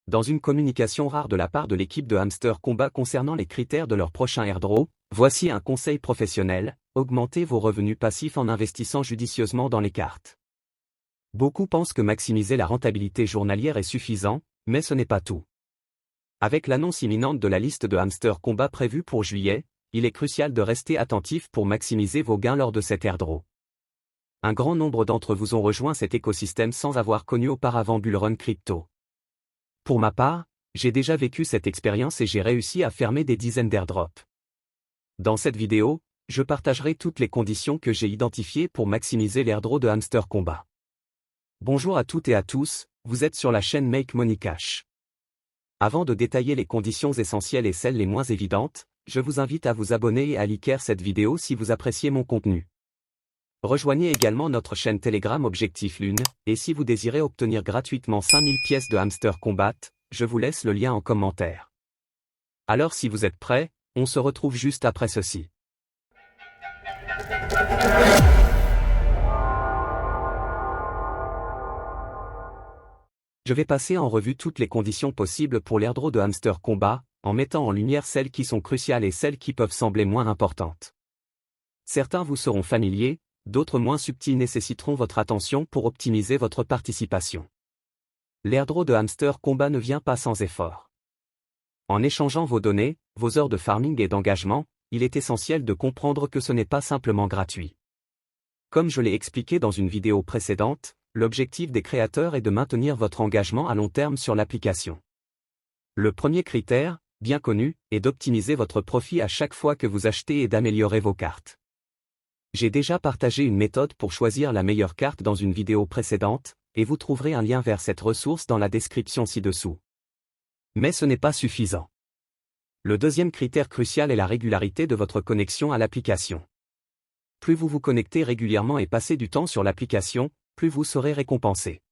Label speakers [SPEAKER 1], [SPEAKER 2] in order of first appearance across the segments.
[SPEAKER 1] Dans une communication rare de la part de l'équipe de Hamster Kombat concernant les critères de leur prochain airdrop, voici un conseil professionnel: augmentez vos revenus passifs en investissant judicieusement dans les cartes. Beaucoup pensent que maximiser la rentabilité journalière est suffisant, mais ce n'est pas tout. Avec l'annonce imminente de la liste de Hamster Kombat prévue pour juillet, il est crucial de rester attentif pour maximiser vos gains lors de cet airdrop. Un grand nombre d'entre vous ont rejoint cet écosystème sans avoir connu auparavant Bullrun Crypto. Pour ma part, j'ai déjà vécu cette expérience et j'ai réussi à fermer des dizaines d'airdrops. Dans cette vidéo, je partagerai toutes les conditions que j'ai identifiées pour maximiser l'airdrop de Hamster Kombat. Bonjour à toutes et à tous, vous êtes sur la chaîne Make Money Cash. Avant de détailler les conditions essentielles et celles les moins évidentes, je vous invite à vous abonner et à liker cette vidéo si vous appréciez mon contenu. Rejoignez également notre chaîne Telegram Objectif Lune, et si vous désirez obtenir gratuitement 5000 pièces de Hamster Kombat, je vous laisse le lien en commentaire. Alors si vous êtes prêts, on se retrouve juste après ceci. Je vais passer en revue toutes les conditions possibles pour l'airdrop de Hamster Kombat, en mettant en lumière celles qui sont cruciales et celles qui peuvent sembler moins importantes. Certains vous seront familiers, d'autres moins subtils nécessiteront votre attention pour optimiser votre participation. L'airdrop de Hamster Kombat ne vient pas sans effort. En échangeant vos données, vos heures de farming et d'engagement, il est essentiel de comprendre que ce n'est pas simplement gratuit. Comme je l'ai expliqué dans une vidéo précédente, l'objectif des créateurs est de maintenir votre engagement à long terme sur l'application. Le premier critère, bien connu, est d'optimiser votre profit à chaque fois que vous achetez et d'améliorer vos cartes. J'ai déjà partagé une méthode pour choisir la meilleure carte dans une vidéo précédente, et vous trouverez un lien vers cette ressource dans la description ci-dessous. Mais ce n'est pas suffisant. Le deuxième critère crucial est la régularité de votre connexion à l'application. Plus vous vous connectez régulièrement et passez du temps sur l'application, plus vous serez récompensé.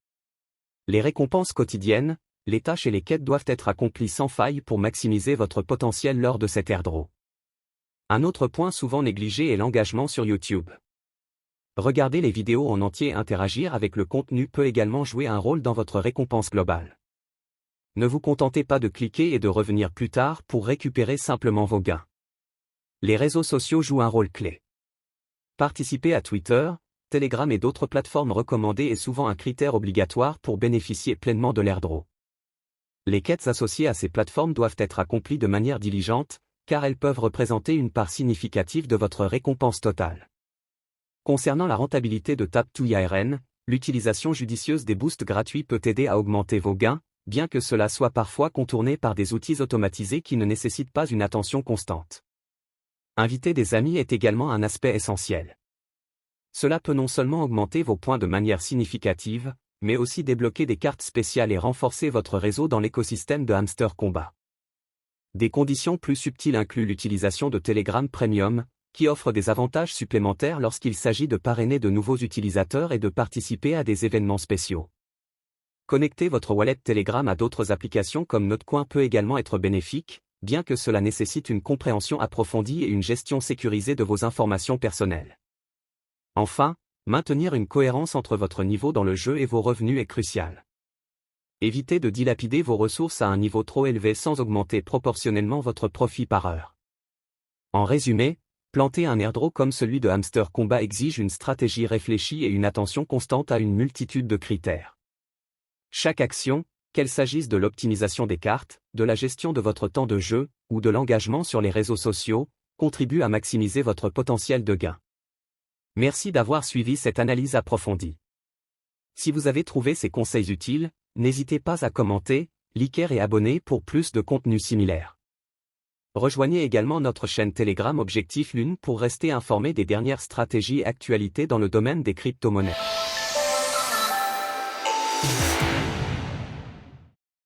[SPEAKER 1] Les récompenses quotidiennes, les tâches et les quêtes doivent être accomplies sans faille pour maximiser votre potentiel lors de cet airdrop. Un autre point souvent négligé est l'engagement sur YouTube. Regarder les vidéos en entier et interagir avec le contenu peut également jouer un rôle dans votre récompense globale. Ne vous contentez pas de cliquer et de revenir plus tard pour récupérer simplement vos gains. Les réseaux sociaux jouent un rôle clé. Participer à Twitter, Telegram et d'autres plateformes recommandées est souvent un critère obligatoire pour bénéficier pleinement de l'airdrop. Les quêtes associées à ces plateformes doivent être accomplies de manière diligente, car elles peuvent représenter une part significative de votre récompense totale. Concernant la rentabilité de Tap2IRN, l'utilisation judicieuse des boosts gratuits peut aider à augmenter vos gains, bien que cela soit parfois contourné par des outils automatisés qui ne nécessitent pas une attention constante. Inviter des amis est également un aspect essentiel. Cela peut non seulement augmenter vos points de manière significative, mais aussi débloquer des cartes spéciales et renforcer votre réseau dans l'écosystème de Hamster Kombat. Des conditions plus subtiles incluent l'utilisation de Telegram Premium, qui offre des avantages supplémentaires lorsqu'il s'agit de parrainer de nouveaux utilisateurs et de participer à des événements spéciaux. Connecter votre wallet Telegram à d'autres applications comme Notecoin peut également être bénéfique, bien que cela nécessite une compréhension approfondie et une gestion sécurisée de vos informations personnelles. Enfin, maintenir une cohérence entre votre niveau dans le jeu et vos revenus est crucial. Évitez de dilapider vos ressources à un niveau trop élevé sans augmenter proportionnellement votre profit par heure. En résumé, planter un airdrop comme celui de Hamster Kombat exige une stratégie réfléchie et une attention constante à une multitude de critères. Chaque action, qu'il s'agisse de l'optimisation des cartes, de la gestion de votre temps de jeu, ou de l'engagement sur les réseaux sociaux, contribue à maximiser votre potentiel de gain. Merci d'avoir suivi cette analyse approfondie. Si vous avez trouvé ces conseils utiles, n'hésitez pas à commenter, liker et abonner pour plus de contenu similaire. Rejoignez également notre chaîne Telegram Objectif Lune pour rester informé des dernières stratégies et actualités dans le domaine des crypto-monnaies.